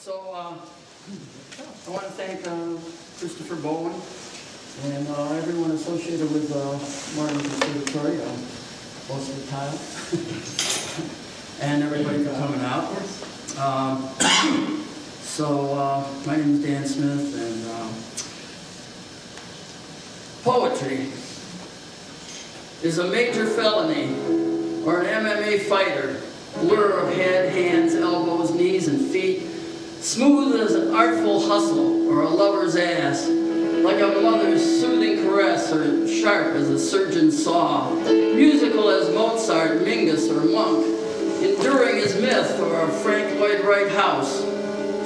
So I want to thank Christopher Bowen and everyone associated with Martin Conservatory, most of the time, and everybody for coming out. My name is Dan Smith, and poetry is a major felony or an MMA fighter, blur of head, hands, elbows, knees, and feet, smooth as an artful hustle or a lover's ass, like a mother's soothing caress or sharp as a surgeon's saw, musical as Mozart, Mingus, or Monk, enduring as myth or a Frank Lloyd Wright house,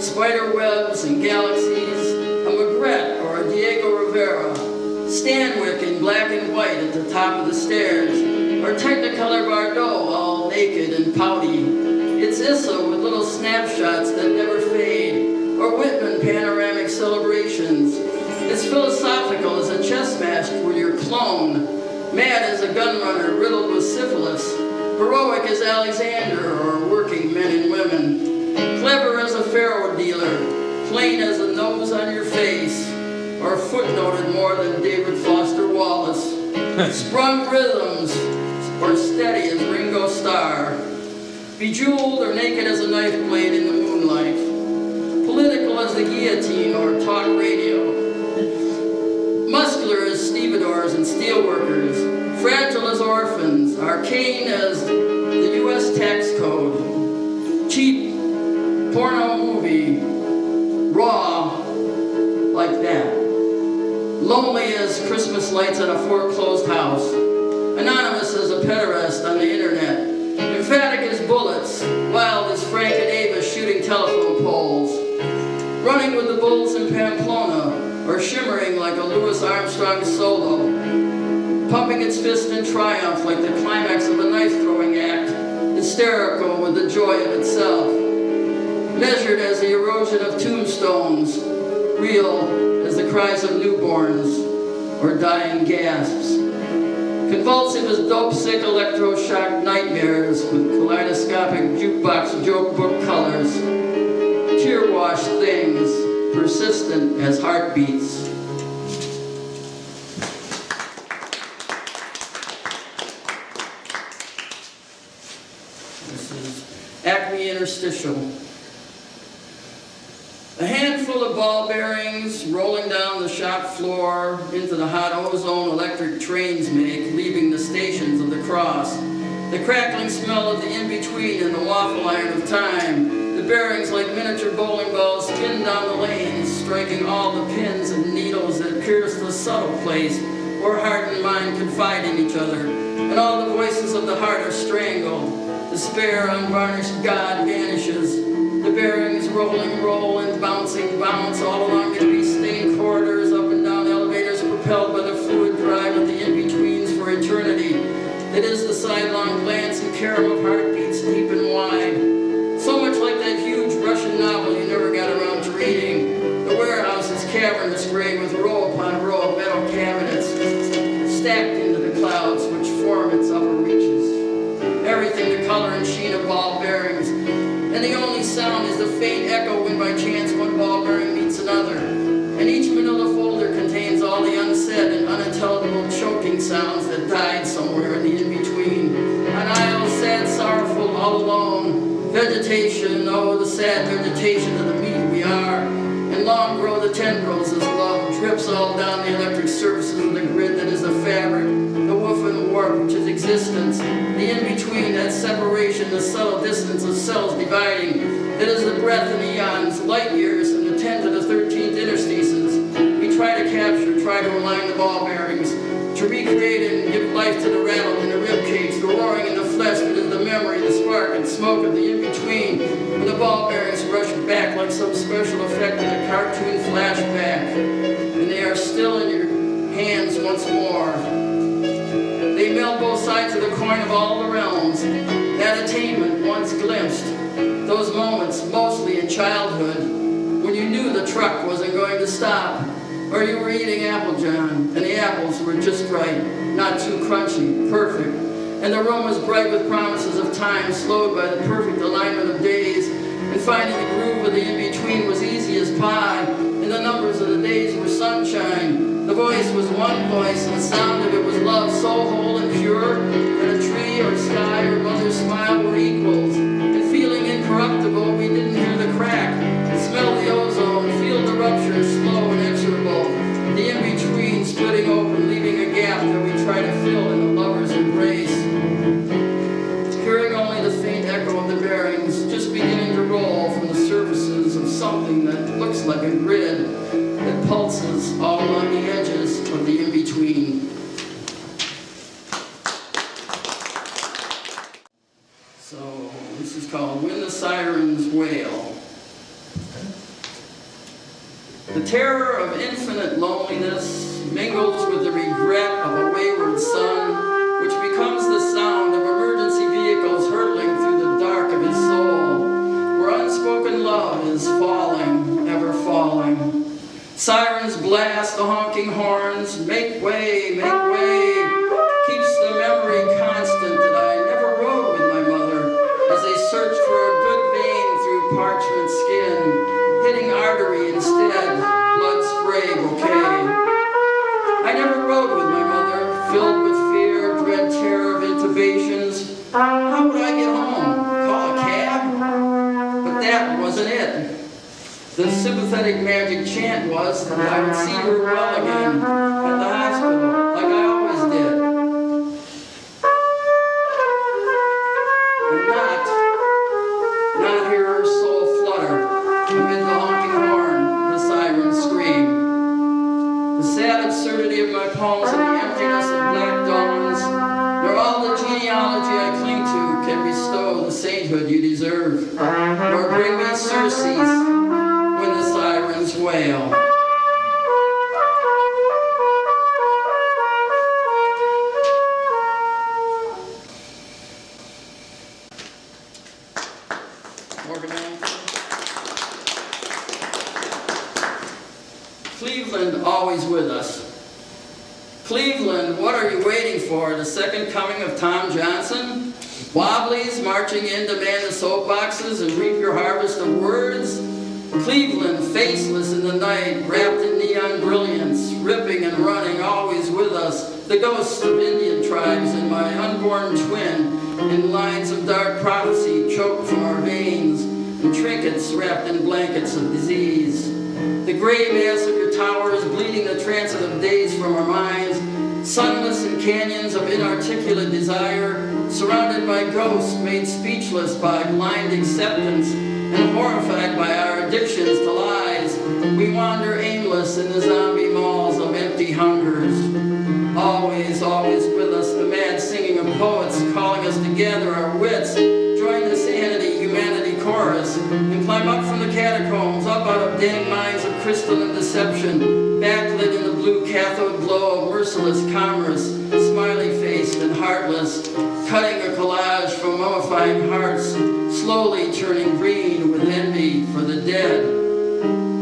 spider webs and galaxies, a Magritte or a Diego Rivera, Stanwyck in black and white at the top of the stairs, or Technicolor Bardot all naked and pouty. It's Issa with little snapshots that never fade, or Whitman panoramic celebrations. It's philosophical as a chess match with your clone, mad as a gunrunner riddled with syphilis, heroic as Alexander or working men and women, clever as a faro dealer, plain as a nose on your face, or footnoted more than David Foster Wallace, sprung rhythms, or steady as Ringo Starr, bejeweled or naked as a knife blade in the moonlight, political as the guillotine or talk radio, muscular as stevedores and steelworkers, fragile as orphans, arcane as the U.S. tax code, cheap porno movie, raw like that, lonely as Christmas lights at a foreclosed house, anonymous as a pederast on the internet, emphatic as bullets, wild as Frank and Ava shooting telephone poles, running with the bulls in Pamplona, or shimmering like a Louis Armstrong solo, pumping its fist in triumph like the climax of a knife-throwing act, hysterical with the joy of itself, measured as the erosion of tombstones, real as the cries of newborns or dying gasps, convulsive as dope-sick electroshock nightmares with kaleidoscopic jukebox joke book colors, tear-washed things, persistent as heartbeats. This is Acme Interstitial. A handful of ball bearings rolling down the shop floor into the hot ozone electric trains make, leaving the stations of the cross. The crackling smell of the in-between and the waffle iron of time. The bearings like miniature bowling balls pinned down the lanes, striking all the pins and needles that pierce the subtle place where heart and mind confide in each other. And all the voices of the heart are strangled. The spare, unvarnished God vanishes. The bearings rolling, roll, and bouncing, bounce all along the grease-stained corridors, up and down elevators propelled by the fluid drive of the in-betweens for eternity. It is the sidelong glance and carom of heartbeats deep and wide. So much like that huge Russian novel you never got around to reading. The warehouse is cavernous gray with row upon row of metal cabinets stacked into the clouds which form its upper reaches. Everything the color and sheen of ball bearings, and the only sound is the faint echo when by chance one ball bearing meets another. And each manila folder contains all the unsaid and unintelligible choking sounds that died somewhere in the in-between. An aisle, sad, sorrowful, all alone. Vegetation, oh, the sad vegetation of the meat we are. And long grow the tendrils as love drips all down the electric surfaces of the grid that is the fabric, the woof and warp which is existence, the in-between, that separation, the subtle distance of cells dividing, that is the breath in the eons, light years, and the 10 to the 13th interstices. We try to capture, try to align the ball bearings, to recreate it and give life to the rattle in the rib cage, the roaring in the flesh that is the memory, the spark and smoke of the in-between, when the ball bearings rush back like some special effect in a cartoon flashback, and they are still in your hands once more. They meld both sides of the coin of all the realms, that attainment once glimpsed, those moments, mostly in childhood, when you knew the truck wasn't going to stop, or you were eating Applejohn, and the apples were just right, not too crunchy, perfect, and the room was bright with promises of time slowed by the perfect alignment of days, and finding the groove of the in-between pie, and the numbers of the days were sunshine. The voice was one voice, and the sound of it was love so whole and pure that a tree or sky or mother's smile were equals. And feeling incorruptible, we didn't hear the crack, and smell the ozone, feel the rupture, slow and inexorable. The in-between splitting open, leaving a gap that we try to fill in the lover's embrace. Hearing only the faint echo of the bearings, just beginning to roll from the surfaces of something that looks like a grid that pulses all along the edges of the in-between. So this is called When the Sirens Wail. The terror of infinite loneliness mingles with the regret of a wayward sun, which becomes the sound of emergency vehicles hurtling through the dark of his soul, where unspoken love is falling, ever falling. Sirens blast the honking horns, make way, keeps the memory constant that I never rode with my mother as they searched for a good vein through parchment skin, hitting artery instead, blood spray bouquet. I never rode with my mother, filled with fear, dread terror of intubations. How would I get home? Call a cab? But that wasn't it. The sympathetic magic chant was that I would see her well again at the hospital, like I always did. And not hear her soul flutter amid the honking horn, the siren scream. The sad absurdity of my poems and the emptiness of black dawns, nor all the genealogy I cling to can bestow the sainthood you deserve, nor bring me surcease when the sirens wail. Cleveland, always with us. Cleveland, what are you waiting for? The second coming of Tom Johnson? Wobblies marching in to man the soapboxes and reap your harvest of words? Cleveland, faceless in the night, wrapped in neon brilliance, ripping and running, always with us, the ghosts of Indian tribes and my unborn twin, in lines of dark prophecy choked from our veins, and trinkets wrapped in blankets of disease. The gray mass of your towers bleeding the transit of days from our minds, sunless in canyons of inarticulate desire, surrounded by ghosts made speechless by blind acceptance, and horrified by our addictions to lies, we wander aimless in the zombie malls of empty hungers. Always, always with us, the mad singing of poets calling us to gather our wits, join the sanity, humanity chorus, and climb up from the catacombs, up out of dank mines of crystalline deception, backlit in the blue cathode glow of merciless commerce, smiley-faced and heartless, cutting a collage from mummifying hearts, slowly turning green with envy for the dead.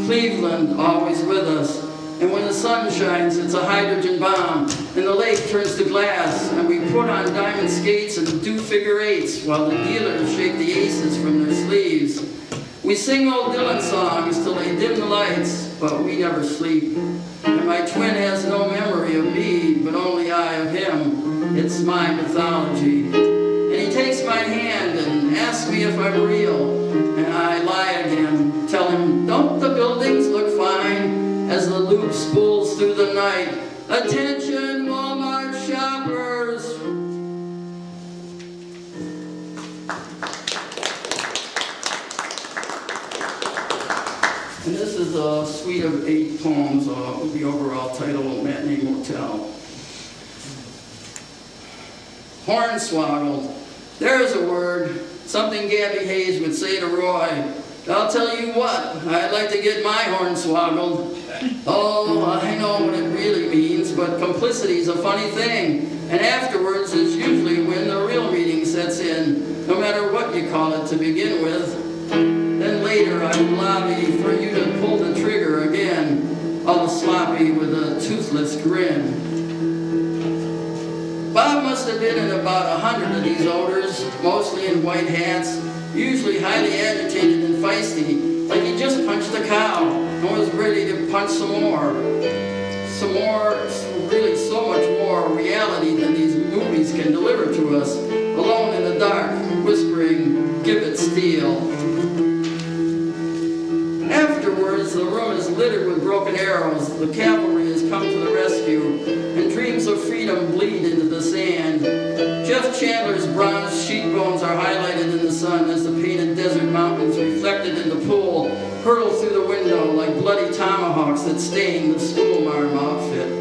Cleveland, always with us. And when the sun shines, it's a hydrogen bomb, and the lake turns to glass, and we put on diamond skates and do figure eights while the dealers shake the aces from their sleeves. We sing old Dylan songs till they dim the lights, but we never sleep. And my twin has no memory of me, but only I of him. It's my mythology. And he takes my hand and asks me if I'm real, and I lie again, tell him, don't the buildings look fine? As the loop spools through the night, attention Walmart shoppers! And this is a suite of 8 poems with the overall title, Matinee Motel. Hornswoggled. There's a word, something Gabby Hayes would say to Roy. I'll tell you what, I'd like to get my hornswoggled. Oh, I know what it really means, but complicity's a funny thing. And afterwards is usually when the real meaning sets in, no matter what you call it to begin with. Then later I would lobby for you to pull the trigger again, all sloppy with a toothless grin. Bob must have been in about 100 of these odors, mostly in white hats, usually highly agitated and feisty, like he just punched a cow. punch some more, really so much more reality than these movies can deliver to us. Alone in the dark, whispering, "Give it steel." Afterwards, the room is littered with broken arrows. The cavalry has come to the rescue, and dreams of freedom bleed into the sand. Jeff Chandler's bronze cheekbones are highlighted in the sun as the painted desert mountains reflected in the pool hurtle through the window like bloody tomahawks that stain the schoolmarm outfit.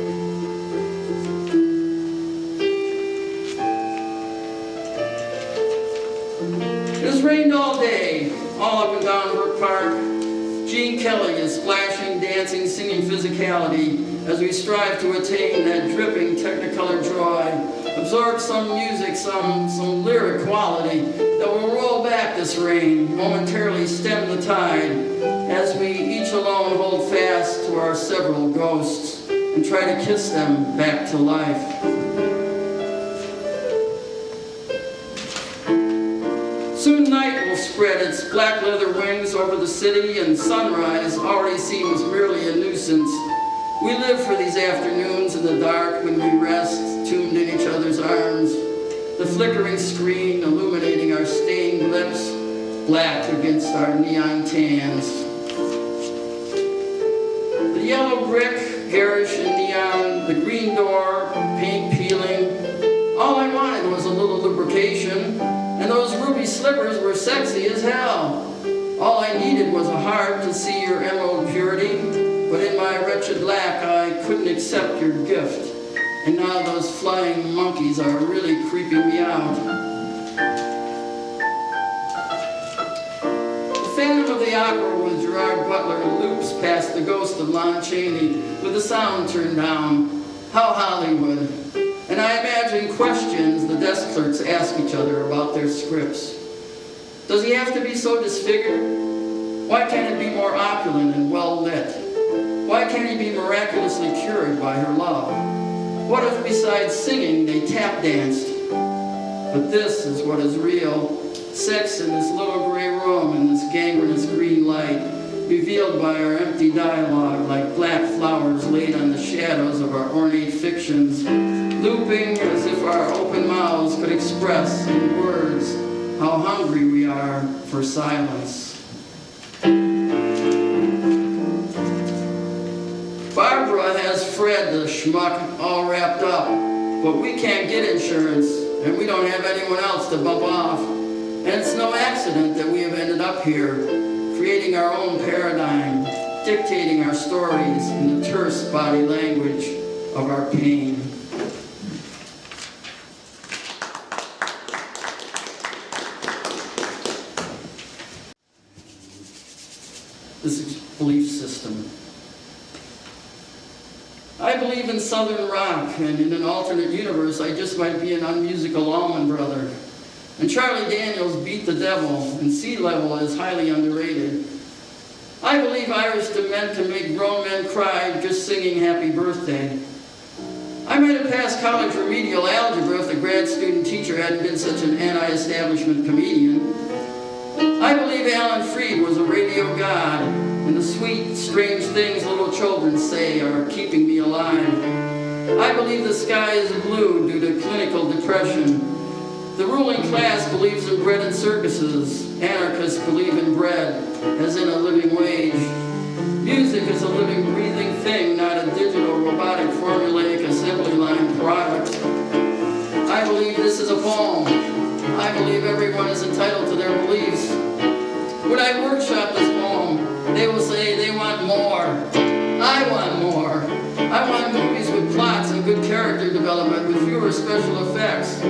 It has rained all day, all up and down Brook Park. Gene Kelly is splashing, dancing, singing physicality as we strive to attain that dripping technicolor joy, absorb some music, some lyric quality that will roll back this rain, momentarily stem the tide, as we each alone hold fast to our several ghosts and try to kiss them back to life. Soon night will spread its black leather wings over the city, and sunrise already seems merely a nuisance. We live for these afternoons in the dark when we rest, tuned in each other's arms, the flickering screen illuminating our stained lips, black against our neon tans. The yellow brick, garish and neon, the green door, paint peeling. All I wanted was a little lubrication, and those ruby slippers were sexy as hell. All I needed was a heart to see your emerald purity, but in my wretched lack I couldn't accept your gift. And now those flying monkeys are really creeping me out. The Phantom of the Opera with Gerard Butler loops past the ghost of Lon Chaney with the sound turned down. How Hollywood. And I imagine questions the desk clerks ask each other about their scripts. Does he have to be so disfigured? Why can't it be more opulent and well lit? Why can't he be miraculously cured by her love? What if besides singing they tap danced? But this is what is real. Sex in this little gray room in this gangrenous green light, revealed by our empty dialogue like black flowers laid on the shadows of our ornate fictions, looping as if our open mouths could express in words how hungry we are for silence. Barbara has Fred the schmuck all wrapped up, but we can't get insurance, and we don't have anyone else to bump off. And it's no accident that we have ended up here, creating our own paradigm, dictating our stories in the terse body language of our pain. This is belief system. I believe in Southern rock, and in an alternate universe, I just might be an unmusical Allman Brother. And Charlie Daniels beat the devil, and Sea Level is highly underrated. I believe Irish Dement can make grown men cry just singing Happy Birthday. I might have passed college remedial algebra if the grad student teacher hadn't been such an anti-establishment comedian. I believe Alan Freed was a radio god, and the sweet, strange things little children say are keeping me alive. I believe the sky is blue due to clinical depression. The ruling class believes in bread and circuses. Anarchists believe in bread, as in a living wage. Music is a living, breathing thing, not a digital, robotic, formulaic assembly line product. I believe this is a poem. I believe everyone is entitled to their beliefs. When I workshop this poem, they will say they want more. I want more. I want movies with plots and good character development with fewer special effects.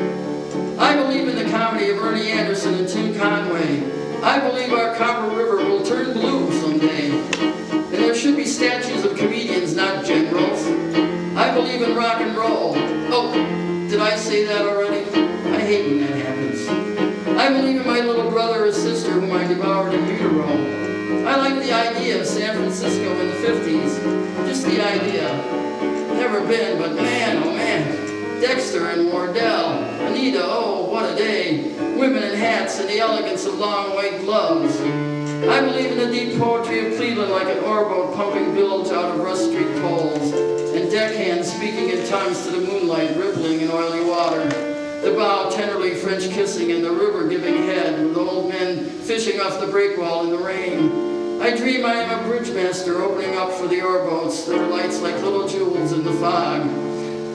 I believe in the comedy of Ernie Anderson and Tim Conway. I believe our Copper River will turn blue someday. And there should be statues of comedians, not generals. I believe in rock and roll. Oh, did I say that already? I hate when that happens. I believe in my little brother or sister whom I devoured in utero. I like the idea of San Francisco in the 50s. Just the idea. Never been, but man, oh man. Dexter and Wardell. Anita, oh, what a day. Women in hats and the elegance of long white gloves. I believe in the deep poetry of Cleveland like an oarboat pumping bilge out of Rust Street coals, and deckhands speaking in tongues to the moonlight rippling in oily water. The bow tenderly French kissing and the river giving head with old men fishing off the breakwall in the rain. I dream I am a bridge master opening up for the oarboats, their lights like little jewels in the fog.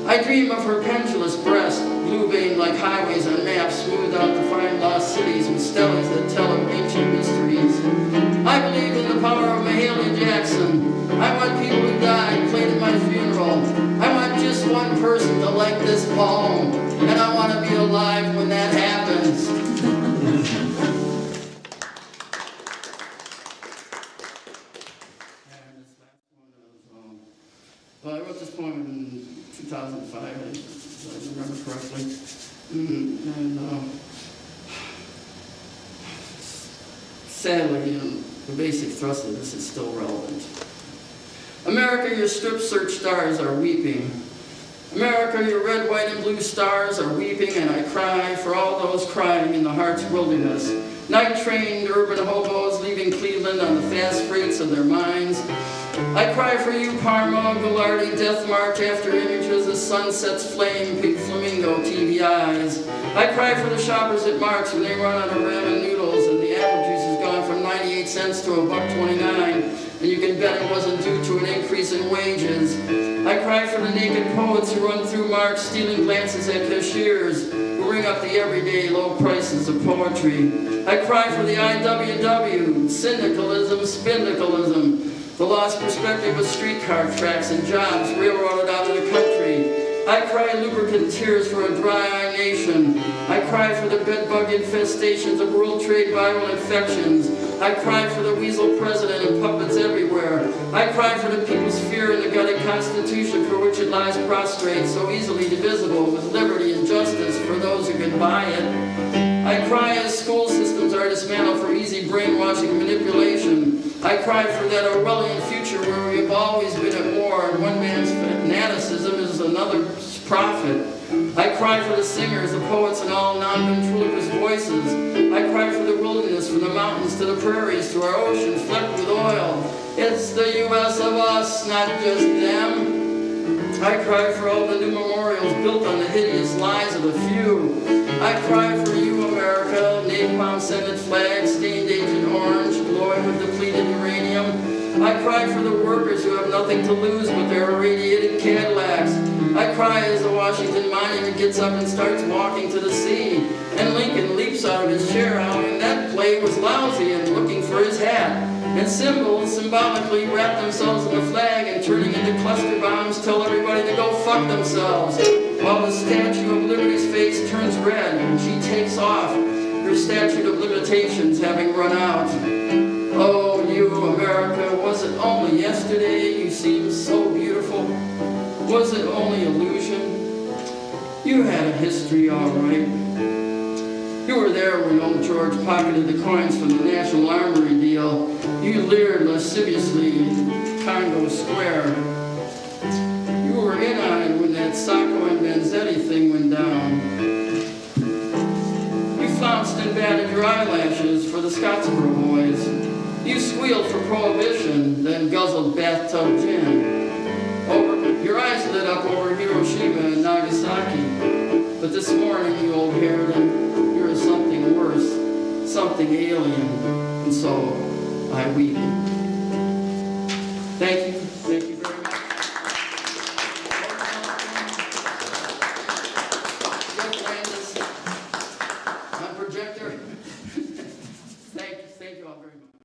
I dream of her pendulous breast, blue-veined like highways on maps, smoothed out to find lost cities with steles that tell of ancient mysteries. I believe in the power of Mahalia Jackson. I want people who died played at my funeral. I want just one person to like this poem, and I want to be alive when that happens. Well, I wrote this poem in 2005, if I remember correctly. Sadly, the basic thrust of this is still relevant. America, your strip search stars are weeping. America, your red, white, and blue stars are weeping, and I cry for all those crying in the heart's wilderness. Night-trained urban hobos leaving Cleveland on the fast freights of their minds. I cry for you, Parma, Ghilardi, Death March after images as sunsets flame, pink flamingo, TV eyes. I cry for the shoppers at Mark's when they run out of ramen noodles and the apple juice has gone from 98 cents to $1.29, and you can bet it wasn't due to an increase in wages. I cry for the naked poets who run through Mark's stealing glances at cashiers who ring up the everyday low prices of poetry. I cry for the IWW, syndicalism, spindicalism, the lost perspective of streetcar tracks and jobs railroaded out of the country. I cry lubricant tears for a dry-eyed nation. I cry for the bedbug infestations of world trade viral infections. I cry for the weasel president and puppets everywhere. I cry for the people's fear in the gutted Constitution for which it lies prostrate, so easily divisible, with liberty and justice for those who can buy it. I cry as school systems are dismantled for easy brainwashing and manipulation. I cry for that Orwellian future where we have always been at war and one man's fanaticism is another's profit. I cry for the singers, the poets, and all non-ventriloquist voices. I cry for the wilderness, from the mountains to the prairies to our oceans flecked with oil. It's the U.S. of us, not just them. I cry for all the new memorials built on the hideous lies of a few. I cry for you, America, napalm-scented flags, stained Agent Orange, glowing with depleted uranium. I cry for the workers who have nothing to lose but their irradiated Cadillacs. I cry as the Washington Monument gets up and starts walking to the sea, and Lincoln leaps out of his chair howling that play was lousy and looking for his hat. And symbols symbolically wrap themselves in the flag and turning into cluster bombs tell everybody to go fuck themselves, while the Statue of Liberty's face turns red and she takes off, her statute of limitations having run out. Oh, you, America, was it only yesterday you seemed so beautiful? Was it only illusion? You had a history, all right. You were there when old George pocketed the coins from the National Armory deal. You leered lasciviously in Congo Square. You were in on it when that Sacco and Vanzetti thing went down. You flounced and batted your eyelashes for the Scottsboro boys. You squealed for prohibition, then guzzled bathtub gin. Your eyes lit up over Hiroshima and Nagasaki. But this morning, you old harridan, you're something worse, something alien, and so I weep. Thank you.